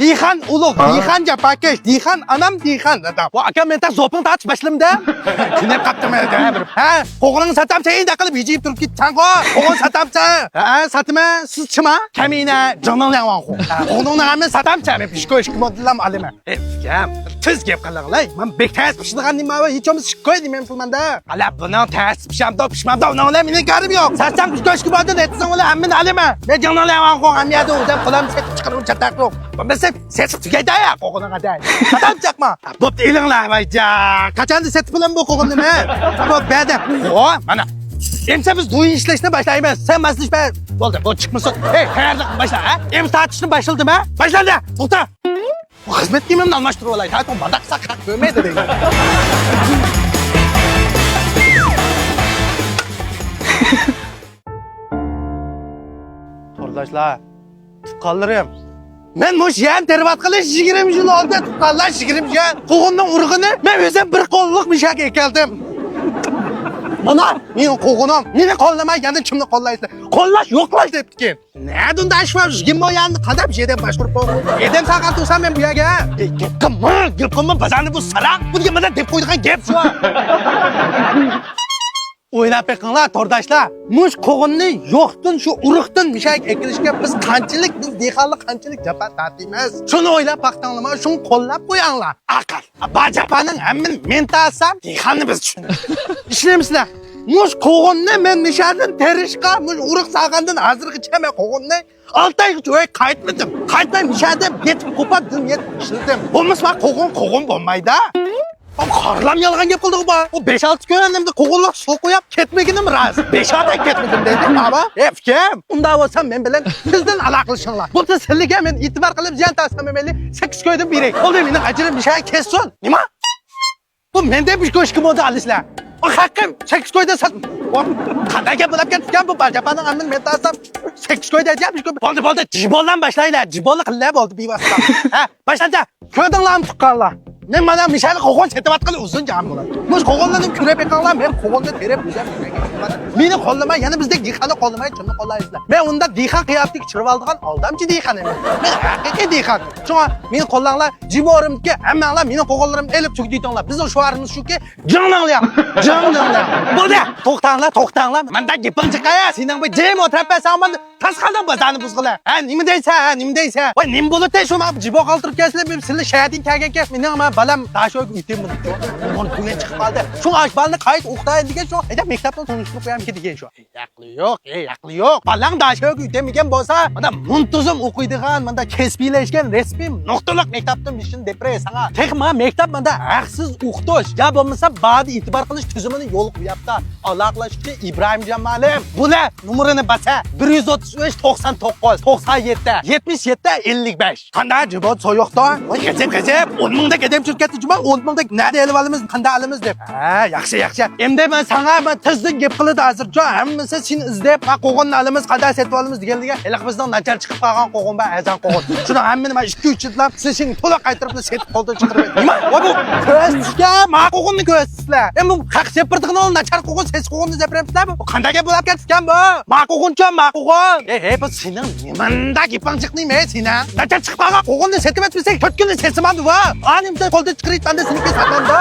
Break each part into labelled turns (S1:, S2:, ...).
S1: Diyhan ulug, diyhan japakesh, diyhan anam diyhan adam. Bu aka men ta zoping tatib bashlamda. Tunab qaptimi bir. Ha, qo'g'ling satamcha endi qilib yeyib turib ketsan qo. Qo'g'ing satamcha. Ha, satma, siz chima? Kamina, joninglar wanqo. Qo'g'lingni hamma satamcha men pishkosh modillam alima. Gap, tiz gap qilinglar. Men bektas pishdigan nima va hech o'miz shikoy deyman filmanda. Ala buni tas pishamda pishmamda unalar meni garib yo'q. Satam pishkosh modil aytsang ular hammani alima. Men joninglar wanqo hamyada o'zim qo'lim setib chiqarib chataq yo'q. Mesela ses tugaydi ya qo'g'ini qadar. Qadam chaqma. Bo'pti elinglar vayja. Qachon set bilan bu qo'g'ini nima? Bu bada. O, mana. Endi biz to'y ishlashni boshlaymiz. Sen maslishma. Bo'ldi, bu chiqmasin. Hey, tayyorlik boshla, ha? Endi tartishni boshladimi? Boshlandi. To'xta. Bu xizmat kiyimimni almashtirib olay. Ta'tum badaqsa qaq ko'rmaydi deydi. To'rdoshlar, tuqqanlarim. Men mush yan tervat qilish 20 yil oldin tuqqanlar 20 yil. Qo'g'inning urug'ini men o'zim bir qo'lliq mishak ekeldim. Mana mening qo'g'inim, meni qo'llamay yana kimni qo'llaysiz? Qo'llash yo'qlash debdikin. Nima ashvab 20 yanni qadab jedem mashhur bo'ldi. Edem saqat o'sam men bu yerga. Gapqimni bazani bu saraq. Bu nimada deb qo'ydigan gap shu. O'ylab beqinglar, to'rdoshlar. Mush qo'g'inni yo'qdan shu urug'dan mishak ekilishga biz qanchalik dehqonlar qanchalik japa tortimiz. Shuni o'ylab baqtinglarmi, shuni qo'llab qo'yinglar. Aql. Bajapaning hammani men ta'sam, dehqonni biz tushunamiz. Ishlaymizlar. Mush qo'g'inni men mishadan terishqa, mush urug' saqandan hozirgacha men qo'g'inni 6 oy joy qaytmadim. Qaytmay mishada yetib qo'pab yetib ishladim. Bo'lmasa qo'g'in bo'lmaydi. Qarlam yalğan gap qildi bu. O 5-6 ko'ranimda qo'g'inlar suv qo'yib ketmaginim rost. 5-6 oy ketmadim dedi. Ama efkem. Unda bo'lsam men bilan sizdan aloqalashinglar. Bu sizlarga men e'tibor qilib jan taslamameli 8 ko'ydim beray. Bo'ldi meni ajrim bir şey kessin. Nima? Bu menda bir ko'shki bo'ldi alislar. O haqqim 8 ko'yda sat. Qanday gap bo'lib ketgan bu bajapaning amin men tasam 8 ko'yda deyapmiz. Bo'ldi, jiboldan boshlaylar. Jibolni qillar bo'ldi bevosita. Ha, boshlandi. Ko'rdinglarmi tuqqanlar? Men mana mishani qo'g'on setyapatqan uzun jam bo'ladi. Mush qo'g'onlarni kurab eqanlar, men qo'g'onni terib o'zim yuraga. Meni qo'llamay, yana bizda dehqonni qo'llamay, kimni qo'llaysizlar? Men unda dehqon qiyofatiga chirib oldigan oldamchi dehqon emas. Men haqiqiy dehqon. Shunga meni qo'llanglar, jiborimga hammanglar meni qo'g'onlarim elib tugdiytinglar. Bizning shuarimiz shuki, joninglar. Bo'ldi. To'xtanglar. Menda gapim chiqaya. Sening bu jim o'tiribsan, men tasqaldan bazani buzg'ila. Ha, nima deysan? Voy, nim bo'ldi shu men jibo qoldirib kelsalar, men sizlar shayadin kaganka, mening balam tashoq uytim buni. Onu tuya chiqib qoldi. Shu ashbalni qayt o'qitay degan shu. Ayda maktabdan tanishib qo'yam degan shu. Aqli yo'q. Balang tashoq uytamigan bo'lsa, mana muntazam o'qiydigan, mana kesbiylashgan resmi nuqtaliq maktabdan mishin depressiyaga. Texma maktab menda haqsiz o'qitish. Ya bo'lmasa ba'di e'tibor qilish tizimini yo'l qo'yapti. Allohlashki Ibrohimjon ma'lim. Bular numerini basa 133 99 97 77 55. Qanday javob so'yoqda? Voy g'ajab. 10 mingda kedem shirkatni juma 10 mingda nada elib olamiz, qanday olamiz deb. Ha, yaxshi. Endi men sana tizdan gap qiladi hozircha. Hammasi sen izlab, qo'g'onni olamiz, qanday setib olamiz deganligiga, hali bizdan nachar chiqib qolgan qo'g'on ba azan qo'g'on. Shuni hammani men 2-3 yildan sizning to'liq qaytirib setib qoldirib chiqarib. Nima? Voy bu ko'zga, men qo'g'onni ko'rsizlar. Endi bu haq sepirdigan nachar qo'g'on, ses qo'g'onni sepiribsizlar. Bu qanday gap bo'lib ketgan bu? Men qo'g'oncha, Ey, bu sening nimanda gaping chiqdimi sening? Nachar chiqib qolgan qo'g'onni setib etmasak, 4 kunni setsimadi va Animda qo'lda chiqirib siniki satmanda.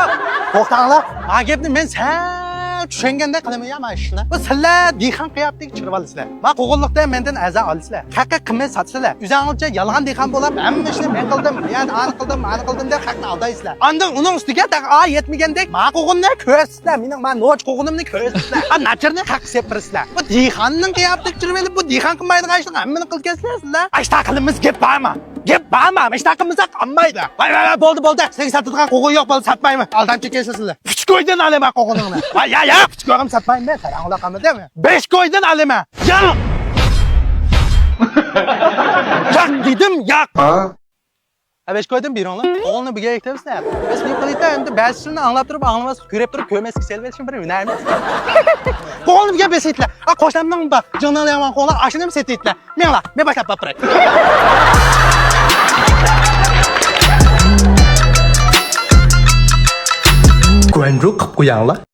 S1: To'xtanglar. Ha gapni men sen tushunganda qilmayman ishni. Bu sizlar dehqon qiyofatiga chiqib olasizlar. Men qo'g'onliqda mendan azan olasizlar. Haqqa qimmat sotsizlar. O'zingizcha yolg'on dehqon bo'lib, hamma ishni men qildim, men ani qildim deb haqni aldaysizlar. Andan uning ustiga yetmagandek, men qo'g'onni ko'rsizlar. Men noch qo'g'onimni ko'rsizlar. Nacharni haq sepirsizlar. Bu dehqonning qiyofatiga chiqib olib, bu dehqon qilmaydigan ishni hammani qilgansizlar. Ashta qilimiz gap bormi? Gap bormi? Ishtaqimizga qolmaydi. Voy, bo'ldi. Sen sotadigan qo'g'on yo'q, bo'lsa sotmayman. Aldamchi kelsizlar. 3 ko'ydan olaman qo'g'oningni. Voy, ya, 3 ko'yim sotmayman. Saranglar qamidami? 5 ko'ydan olaman. Yo'q. Yo'q dedim, yo'q. Ha, 5 ko'ydan beringlar. O'g'ilni birga ektabsizlar. Biz nima qilayda endi ba'zisini anglab turib, anglamas, ko'rib turib, ko'rmasga selvetishim bir hunarimiz. Qo'g'ilni birga besaytlar. Qo'shlamning bak, jonlar yomon qo'g'lar, ashini ham setaytlar. Menglar, men boshlab bopiray.
S2: Quen rút khóc của giàu lắm.